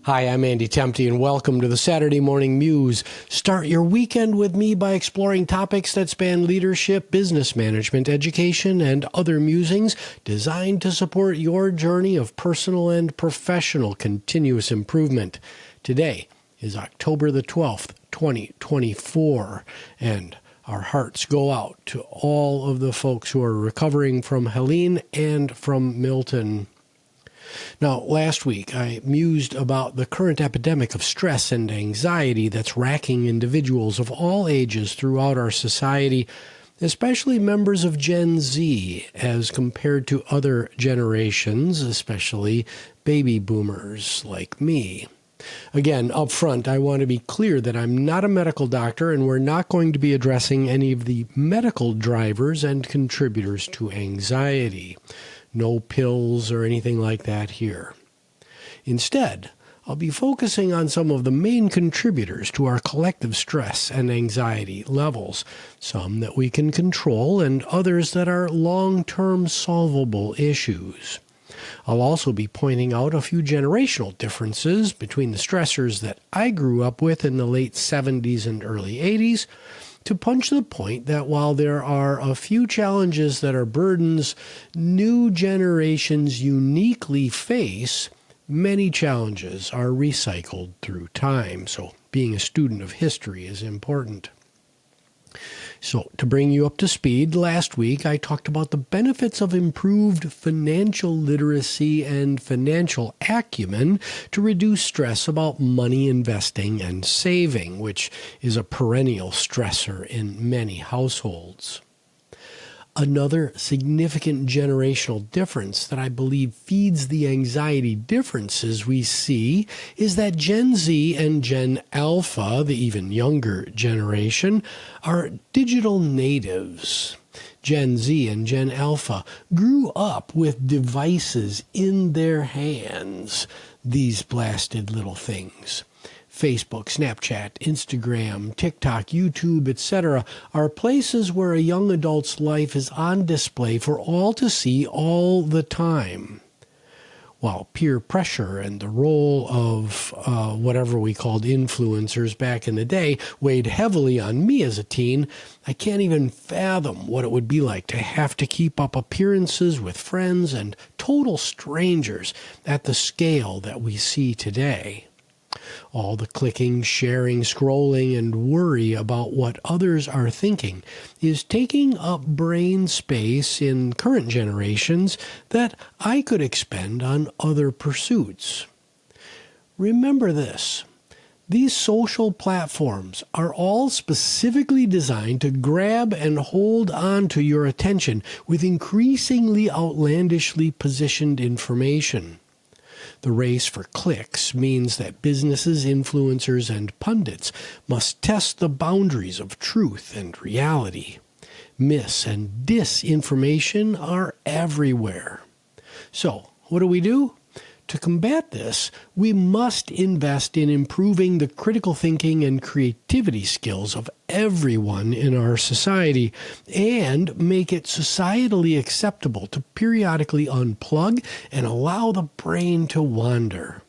Hi, I'm Andy Temte, and welcome to the Saturday Morning Muse. Start your weekend with me by exploring topics that span leadership, business management, education, and other musings designed to support your journey of personal and professional continuous improvement. Today is October the 12th, 2024, and our hearts go out to all of the folks who are recovering from Helene and from Milton. Now, last week I mused about the current epidemic of stress and anxiety that's racking individuals of all ages throughout our society, especially members of Gen Z as compared to other generations, especially baby boomers like me. Again, up front, I want to be clear that I'm not a medical doctor, and we're not going to be addressing any of the medical drivers and contributors to anxiety. No pills or anything like that here. Instead, I'll be focusing on some of the main contributors to our collective stress and anxiety levels, some that we can control and others that are long-term solvable issues. I'll also be pointing out a few generational differences between the stressors that I grew up with in the late 70s and early 80s, to punch the point that while there are a few challenges that are burdens new generations uniquely face, many challenges are recycled through time. So being a student of history is important. So to bring you up to speed, last week I talked about the benefits of improved financial literacy and financial acumen to reduce stress about money investing and saving, which is a perennial stressor in many households. Another significant generational difference that I believe feeds the anxiety differences we see is that Gen Z and Gen Alpha, the even younger generation, are digital natives. Gen Z and Gen Alpha grew up with devices in their hands, these blasted little things. Facebook, Snapchat, Instagram, TikTok, YouTube, etc. are places where a young adult's life is on display for all to see all the time. While peer pressure and the role of whatever we called influencers back in the day weighed heavily on me as a teen, I can't even fathom what it would be like to have to keep up appearances with friends and total strangers at the scale that we see today. All the clicking, sharing, scrolling, and worry about what others are thinking is taking up brain space in current generations that I could expend on other pursuits. Remember this. These social platforms are all specifically designed to grab and hold on to your attention with increasingly outlandishly positioned information. The race for clicks means that businesses, influencers, and pundits must test the boundaries of truth and reality. Mis- and disinformation are everywhere. So, what do? To combat this, we must invest in improving the critical thinking and creativity skills of everyone in our society and make it societally acceptable to periodically unplug and allow the brain to wander.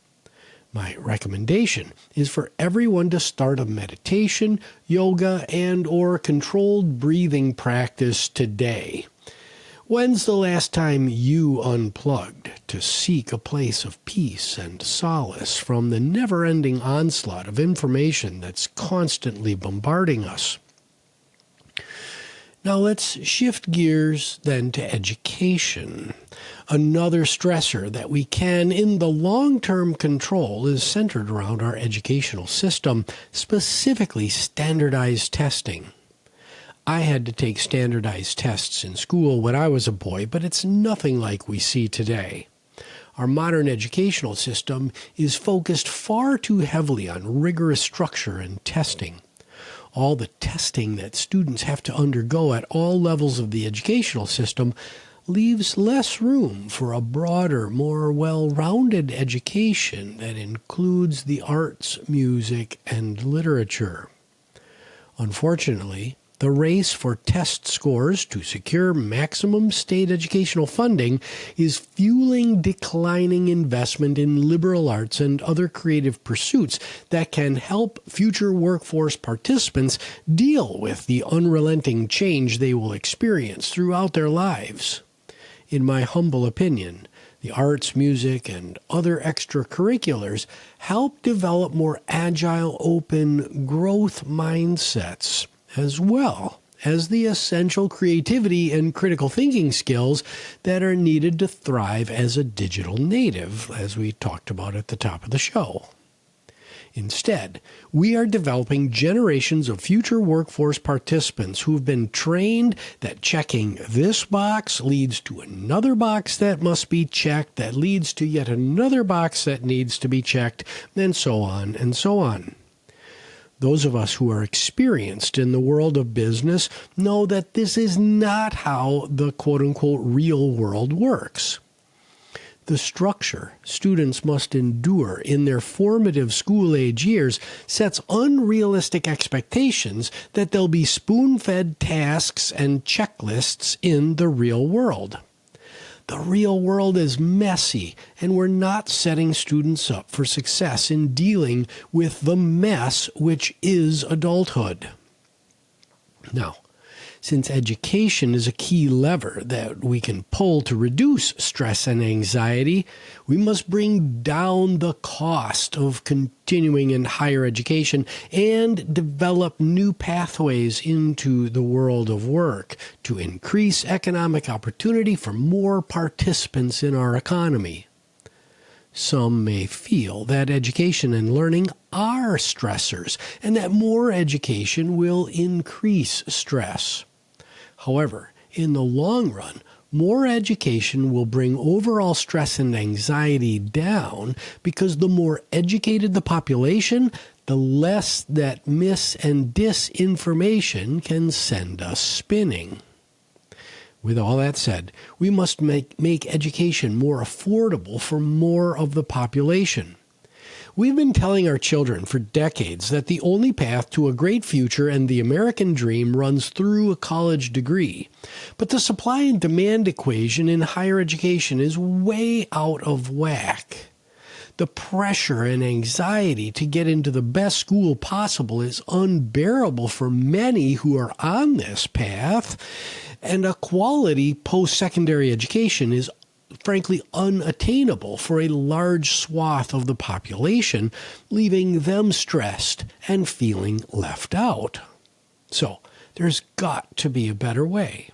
My recommendation is for everyone to start a meditation, yoga, and/or controlled breathing practice today. When's the last time you unplugged to seek a place of peace and solace from the never-ending onslaught of information that's constantly bombarding us? Now let's shift gears then to education. Another stressor that we can in the long-term control is centered around our educational system, specifically standardized testing. I had to take standardized tests in school when I was a boy, but it's nothing like we see today. Our modern educational system is focused far too heavily on rigorous structure and testing. All the testing that students have to undergo at all levels of the educational system leaves less room for a broader, more well-rounded education that includes the arts, music, and literature. Unfortunately, the The race for test scores to secure maximum state educational funding is fueling declining investment in liberal arts and other creative pursuits that can help future workforce participants deal with the unrelenting change they will experience throughout their lives. In my humble opinion, the arts, music, and other extracurriculars help develop more agile, open growth mindsets, as well as the essential creativity and critical thinking skills that are needed to thrive as a digital native, as we talked about at the top of the show. Instead, we are developing generations of future workforce participants who have been trained that checking this box leads to another box that must be checked, that leads to yet another box that needs to be checked, and so on and so on. Those of us who are experienced in the world of business know that this is not how the quote-unquote real world works. The structure students must endure in their formative school-age years sets unrealistic expectations that they'll be spoon-fed tasks and checklists in the real world. The real world is messy, and we're not setting students up for success in dealing with the mess which is adulthood. Now, since education is a key lever that we can pull to reduce stress and anxiety, we must bring down the cost of continuing in higher education and develop new pathways into the world of work to increase economic opportunity for more participants in our economy. Some may feel that education and learning are stressors and that more education will increase stress. However, in the long run, more education will bring overall stress and anxiety down because the more educated the population, the less that mis- and disinformation can send us spinning. With all that said, we must make education more affordable for more of the population. We've been telling our children for decades that the only path to a great future and the American dream runs through a college degree. But the supply and demand equation in higher education is way out of whack. The pressure and anxiety to get into the best school possible is unbearable for many who are on this path, and a quality post-secondary education is frankly unattainable for a large swath of the population, leaving them stressed and feeling left out. So there's got to be a better way.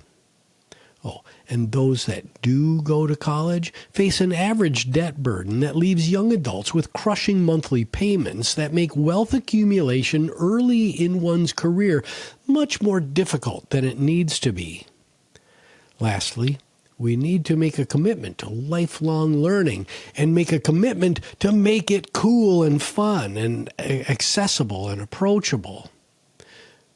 Oh, and those that do go to college face an average debt burden that leaves young adults with crushing monthly payments that make wealth accumulation early in one's career much more difficult than it needs to be. Lastly, we need to make a commitment to lifelong learning and make a commitment to make it cool and fun and accessible and approachable.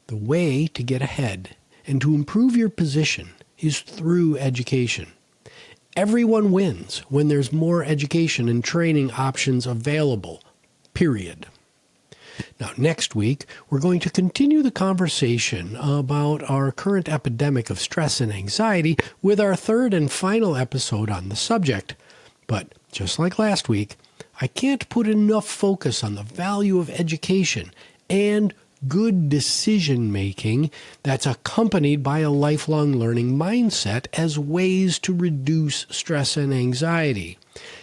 The way to get ahead and to improve your position is through education. Everyone wins when there's more education and training options available, period. Now, next week, we're going to continue the conversation about our current epidemic of stress and anxiety with our third and final episode on the subject. But just like last week, I can't put enough focus on the value of education and good decision-making that's accompanied by a lifelong learning mindset as ways to reduce stress and anxiety.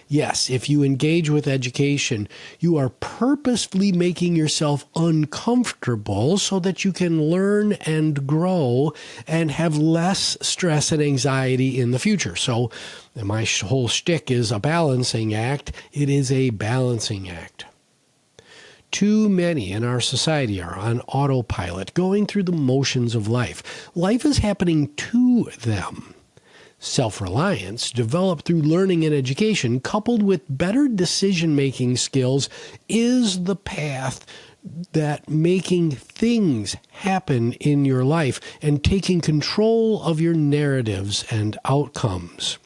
Yes, if you engage with education, you are purposefully making yourself uncomfortable so that you can learn and grow and have less stress and anxiety in the future. So my whole shtick is a balancing act. It is a balancing act. Too many in our society are on autopilot, going through the motions of life. Life is happening to them. Self-reliance, developed through learning and education, coupled with better decision-making skills, is the path that making things happen in your life and taking control of your narratives and outcomes.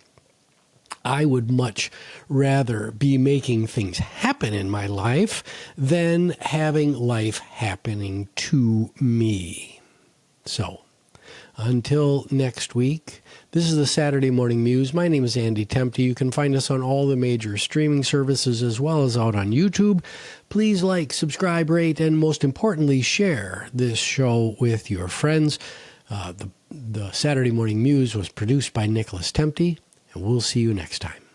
I would much rather be making things happen in my life than having life happening to me. So, until next week, this is the Saturday Morning Muse. My name is Andy Tempte. You can find us on all the major streaming services as well as out on YouTube. Please like, subscribe, rate, and most importantly, share this show with your friends. The Saturday Morning Muse was produced by Nicholas Tempte, and we'll see you next time.